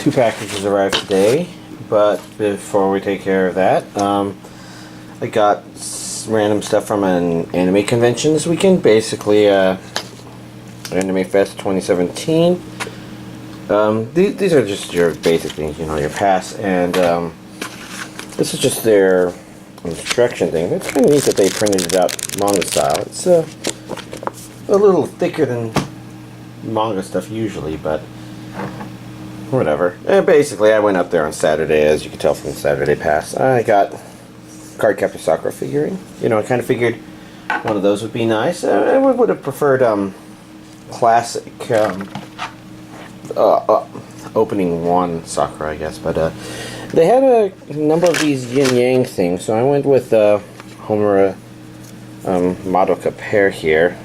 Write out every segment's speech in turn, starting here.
2 packages arrived today, but before we take care of that, I got random stuff from an anime convention this weekend, basically AnimeFest 2017. These are just your basic things, you know, your pass, and this is just their instruction thing. It's kind of neat that they printed it out manga style. It's a little thicker than manga stuff usually, but whatever. And basically, I went up there on Saturday, as you can tell from the Saturday pass. I got Cardcaptor Sakura figurine. You know, I kind of figured one of those would be nice. I would have preferred classic opening 1 Sakura, I guess, but they had a number of these yin-yang things, so I went with Homura Madoka pair here.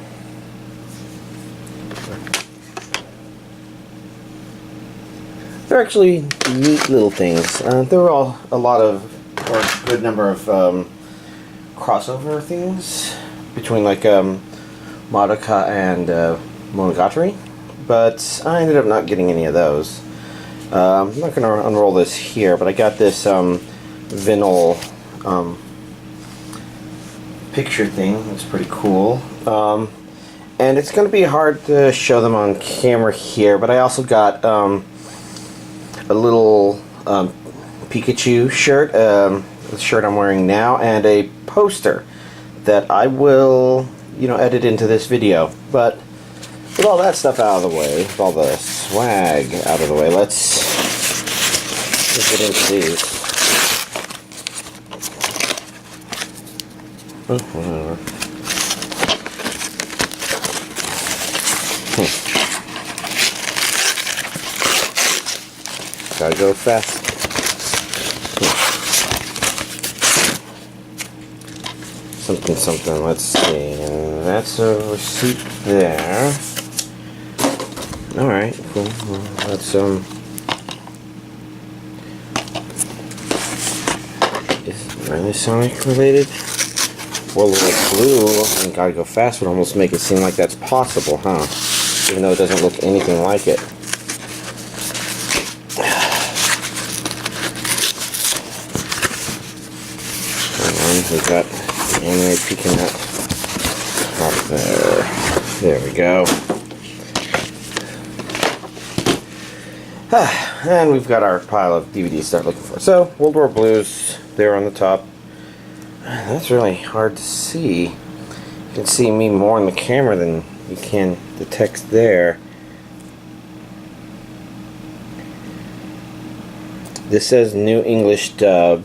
They're actually neat little things. There were all a good number of crossover things between like Madoka and Monogatari, but I ended up not getting any of those. I'm not going to unroll this here, but I got this vinyl picture thing. It's pretty cool. And it's going to be hard to show them on camera here, but I also got a little Pikachu shirt, the shirt I'm wearing now, and a poster that I will, you know, edit into this video. But with all that stuff out of the way, with all the swag out of the way, let's get into these. Oh, whatever. Gotta go fast. Something, let's see. And that's a receipt there. Alright, cool. Well, that's, is it really Sonic related? World War Blue and Gotta Go Fast would almost make it seem like that's possible, huh? Even though it doesn't look anything like it. We got anime peeking out top there. There we go. And we've got our pile of DVDs to start looking for. So, World War Blues there on the top. That's really hard to see. You can see me more in the camera than you can the text there. This says New English Dub.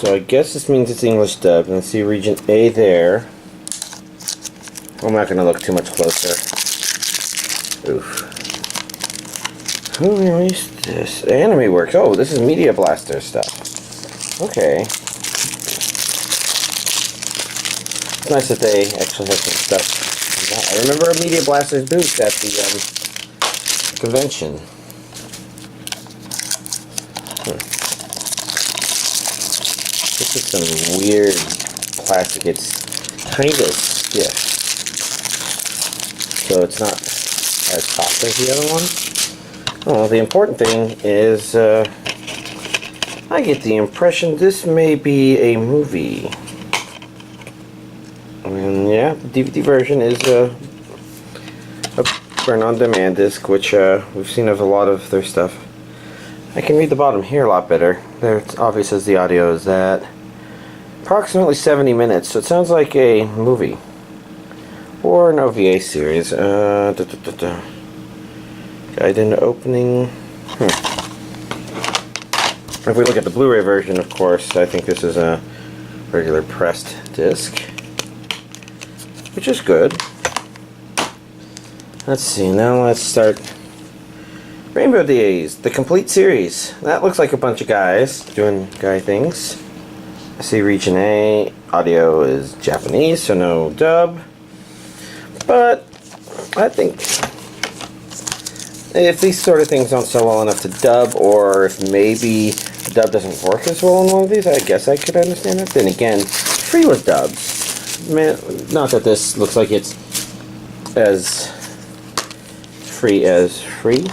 So I guess this means it's English dub. And I see region A there. I'm not going to look too much closer. Oof. Who released this? Anime Works. Oh, this is Media Blaster stuff. Okay. It's nice that they actually have some stuff. I remember a Media Blaster's booth at the convention. This is some weird plastic. It's kind of stiff, so it's not as soft as the other one. Oh, the important thing is I get the impression this may be a movie. And yeah, the DVD version is a burn-on-demand disc, which we've seen of a lot of their stuff. I can read the bottom here a lot better. There, it's obvious as the audio is at approximately 70 minutes, so it sounds like a movie or an OVA series. Guide into opening. If we look at the Blu-ray version, of course, I think this is a regular pressed disc, which is good. Let's see. Now let's start. Rainbow Days, the complete series. That looks like a bunch of guys doing guy things. I see region A. Audio is Japanese, so no dub. But I think if these sort of things don't sell well enough to dub, or if maybe the dub doesn't work as well on one of these, I guess I could understand it. Then again, free with dubs. Man, not that this looks like it's as free as free.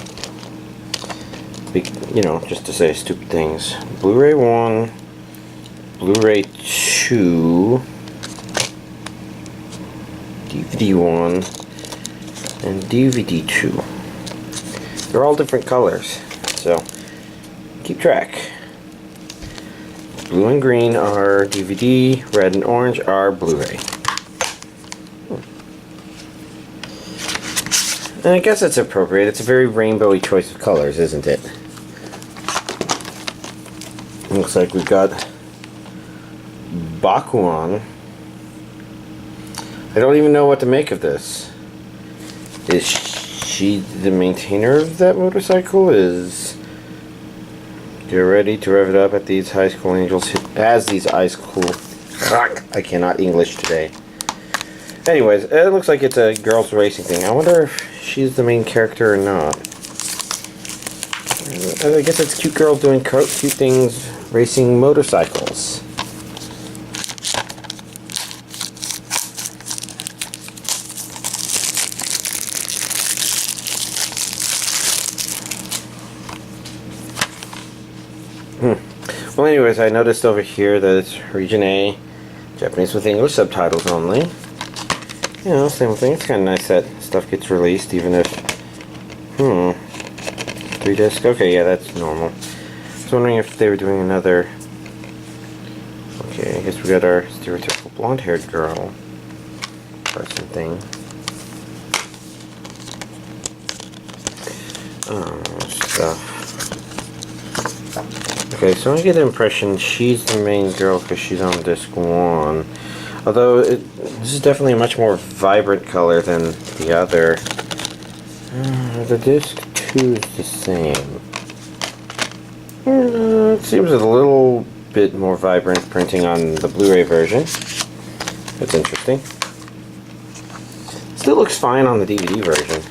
You know, just to say stupid things. Blu-ray 1, Blu-ray 2, DVD 1, and DVD 2. They're all different colors, so keep track. Blue and green are DVD, red and orange are Blu-ray. And I guess it's appropriate. It's a very rainbowy choice of colors, isn't it? Looks like we've got Bakuon. I don't even know what to make of this. Is she the maintainer of that motorcycle? Is you're ready to rev it up at these high school angels as these high school. I cannot English today. Anyways, it looks like it's a girls racing thing. I wonder if she's the main character or not. I guess it's cute girls doing cute things, racing motorcycles. Well, anyways, I noticed over here that it's Region A, Japanese with English subtitles only. You know, same thing. It's kind of nice that stuff gets released, even if... 3-disc? Okay, yeah, that's normal. I was wondering if they were doing another... Okay, I guess we got our stereotypical blonde-haired girl person thing. Stuff. Okay, so I get the impression she's the main girl because she's on disc 1. Although, this is definitely a much more vibrant color than the other. The disc 2 is the same. It seems a little bit more vibrant printing on the Blu-ray version. That's interesting. Still looks fine on the DVD version.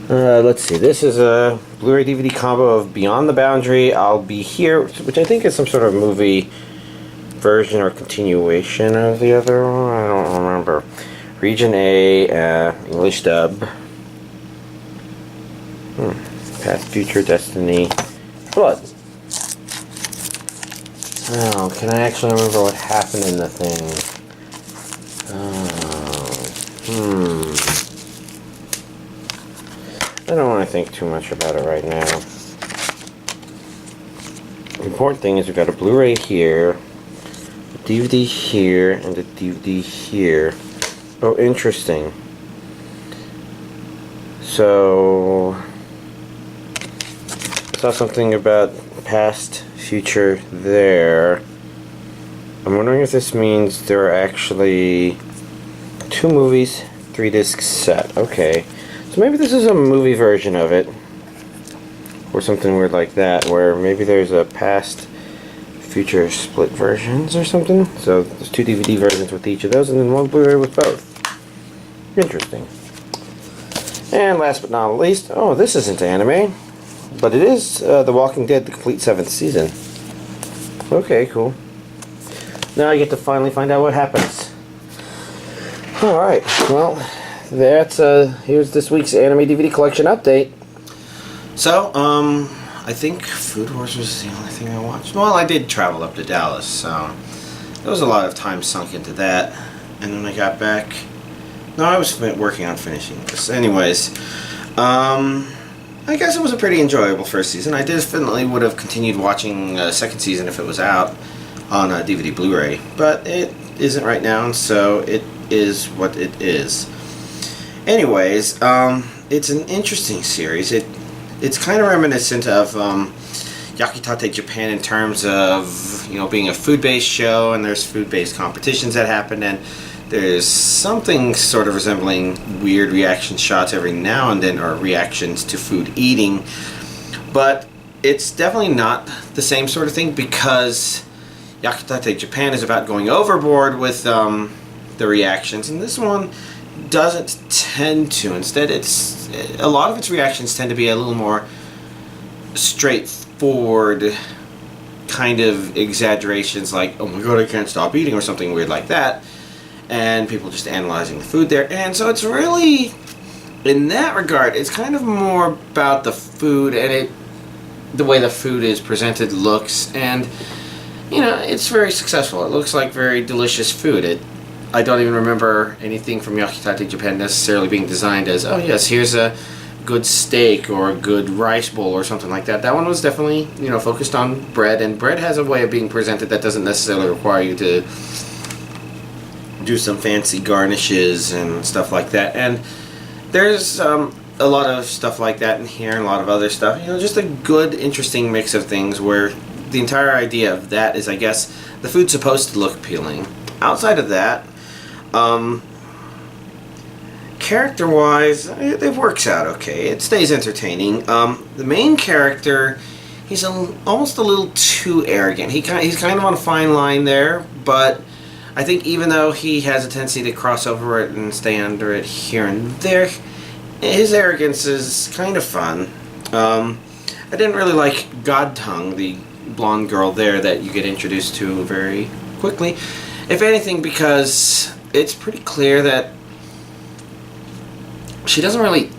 Let's see, this is a Blu-ray DVD combo of Beyond the Boundary, I'll Be Here, which I think is some sort of movie version or continuation of the other one, I don't remember. Region A, English dub. Past, Future, Destiny, Blood. Oh, can I actually remember what happened in the thing? I don't want to think too much about it right now. The important thing is we've got a Blu-ray here, a DVD here, and a DVD here. Oh, interesting. So, I saw something about past, future there. I'm wondering if this means there are actually 2 movies, 3-disc set. Okay. So maybe this is a movie version of it, or something weird like that, where maybe there's a past, future split versions or something. So there's 2 DVD versions with each of those, and then 1 Blu-ray with both. Interesting. And last but not least, oh, this isn't anime, but it is The Walking Dead, the complete 7th season. Okay, cool. Now I get to finally find out what happens. Alright, well... That's here's this week's anime DVD collection update. So, I think Food Wars was the only thing I watched. Well, I did travel up to Dallas, so there was a lot of time sunk into that. And when I got back, no, I was working on finishing this. Anyways, I guess it was a pretty enjoyable first season. I definitely would have continued watching second season if it was out on DVD Blu-ray, but it isn't right now, and so it is what it is. Anyways, it's an interesting series. It's kind of reminiscent of Yakitate Japan in terms of, you know, being a food-based show, and there's food-based competitions that happen, and there's something sort of resembling weird reaction shots every now and then, or reactions to food eating, but it's definitely not the same sort of thing, because Yakitate Japan is about going overboard with the reactions, and this one doesn't tend to. Instead, it's a lot of its reactions tend to be a little more straightforward kind of exaggerations, like, oh my god, I can't stop eating, or something weird like that, and people just analyzing the food there. And so it's really in that regard, it's kind of more about the food and the way the food is presented, looks, and it's very successful. It looks like very delicious food. I don't even remember anything from Yakitate Japan necessarily being designed as, oh yes, here's a good steak or a good rice bowl or something like that. That one was definitely, focused on bread, and bread has a way of being presented that doesn't necessarily require you to do some fancy garnishes and stuff like that. And there's a lot of stuff like that in here, and a lot of other stuff. Just a good, interesting mix of things where the entire idea of that is, I guess, the food's supposed to look appealing. Outside of that, character-wise, it works out okay. It stays entertaining. The main character, he's almost a little too arrogant. He's kind of on a fine line there, but I think even though he has a tendency to cross over it and stay under it here and there, his arrogance is kind of fun. I didn't really like God Tongue, the blonde girl there that you get introduced to very quickly. If anything, because it's pretty clear that she doesn't really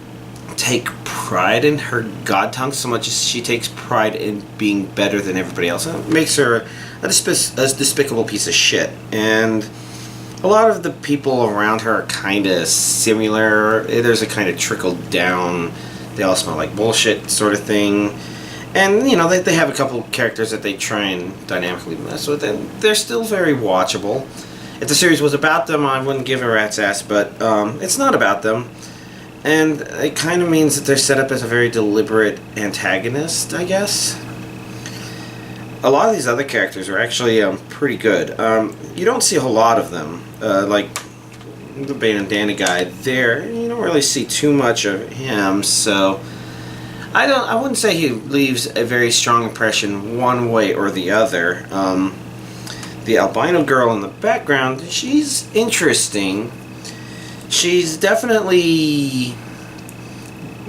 take pride in her God Tongue so much as she takes pride in being better than everybody else. It makes her a despicable piece of shit. And a lot of the people around her are kind of similar. There's a kind of trickle down, they all smell like bullshit sort of thing. And, they have a couple characters that they try and dynamically mess with, and they're still very watchable. If the series was about them, I wouldn't give a rat's ass, but it's not about them. And it kind of means that they're set up as a very deliberate antagonist, I guess. A lot of these other characters are actually pretty good. You don't see a whole lot of them. Like the bandana guy there, you don't really see too much of him, so I wouldn't say he leaves a very strong impression one way or the other. The albino girl in the background, she's interesting. She's definitely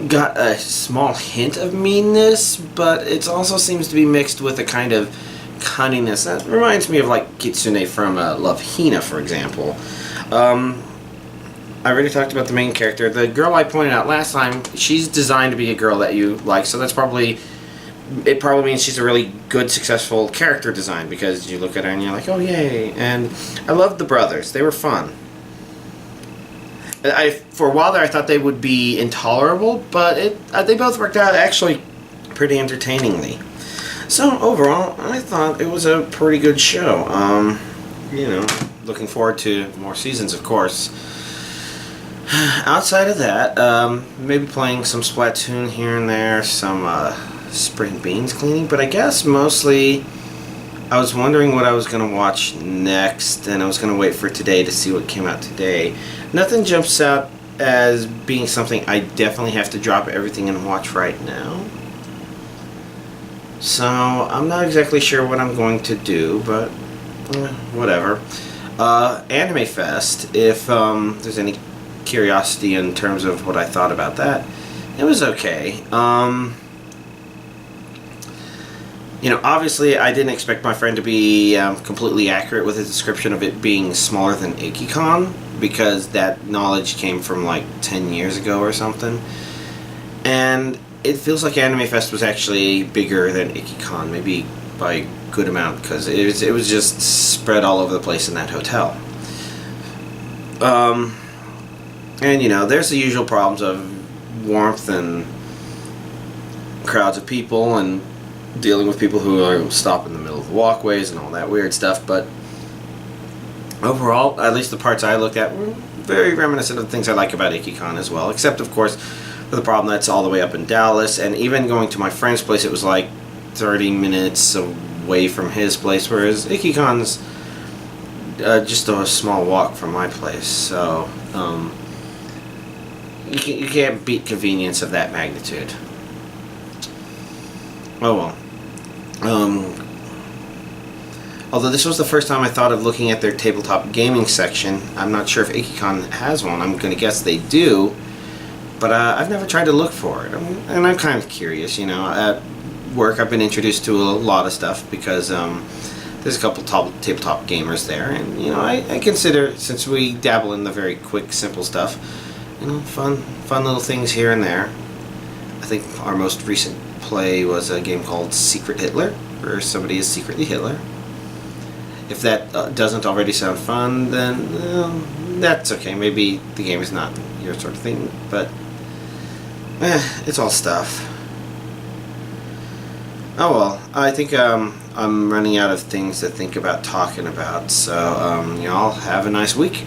got a small hint of meanness, but it also seems to be mixed with a kind of cunningness. That reminds me of like Kitsune from Love Hina, for example. I already talked about the main character. The girl I pointed out last time, she's designed to be a girl that you like, so it probably means she's a really good, successful character design, because you look at her and you're like, oh yay. And I loved the brothers. They were fun. For a while there, I thought they would be intolerable, but they both worked out actually pretty entertainingly. So overall, I thought it was a pretty good show. Looking forward to more seasons, of course. Outside of that, maybe playing some Splatoon here and there, some spring beans cleaning, but I guess mostly I was wondering what I was going to watch next, and I was going to wait for today to see what came out today. Nothing jumps out as being something I definitely have to drop everything and watch right now. So I'm not exactly sure what I'm going to do, but whatever. AnimeFest, if there's any curiosity in terms of what I thought about that, it was okay. Obviously I didn't expect my friend to be completely accurate with his description of it being smaller than Ikicon, because that knowledge came from like 10 years ago or something. And it feels like AnimeFest was actually bigger than Ikicon, maybe by a good amount, because it was just spread all over the place in that hotel. And there's the usual problems of warmth and crowds of people and dealing with people who are stop in the middle of the walkways and all that weird stuff, but overall, at least the parts I looked at were very reminiscent of the things I like about Ikicon as well, except of course for the problem that's all the way up in Dallas, and even going to my friend's place, it was like 30 minutes away from his place, whereas Ikicon's just a small walk from my place, so you can't beat convenience of that magnitude. Oh well. Although this was the first time I thought of looking at their tabletop gaming section. I'm not sure if Ikicon has one. I'm going to guess they do, but I've never tried to look for it. And I'm kind of curious, At work, I've been introduced to a lot of stuff because there's a couple tabletop gamers there, and I consider, since we dabble in the very quick, simple stuff, you know, fun little things here and there. I think our most recent play was a game called Secret Hitler, where somebody is secretly Hitler. If that doesn't already sound fun, then that's okay. Maybe the game is not your sort of thing, but it's all stuff. Oh well, I think I'm running out of things to think about talking about, so y'all have a nice week.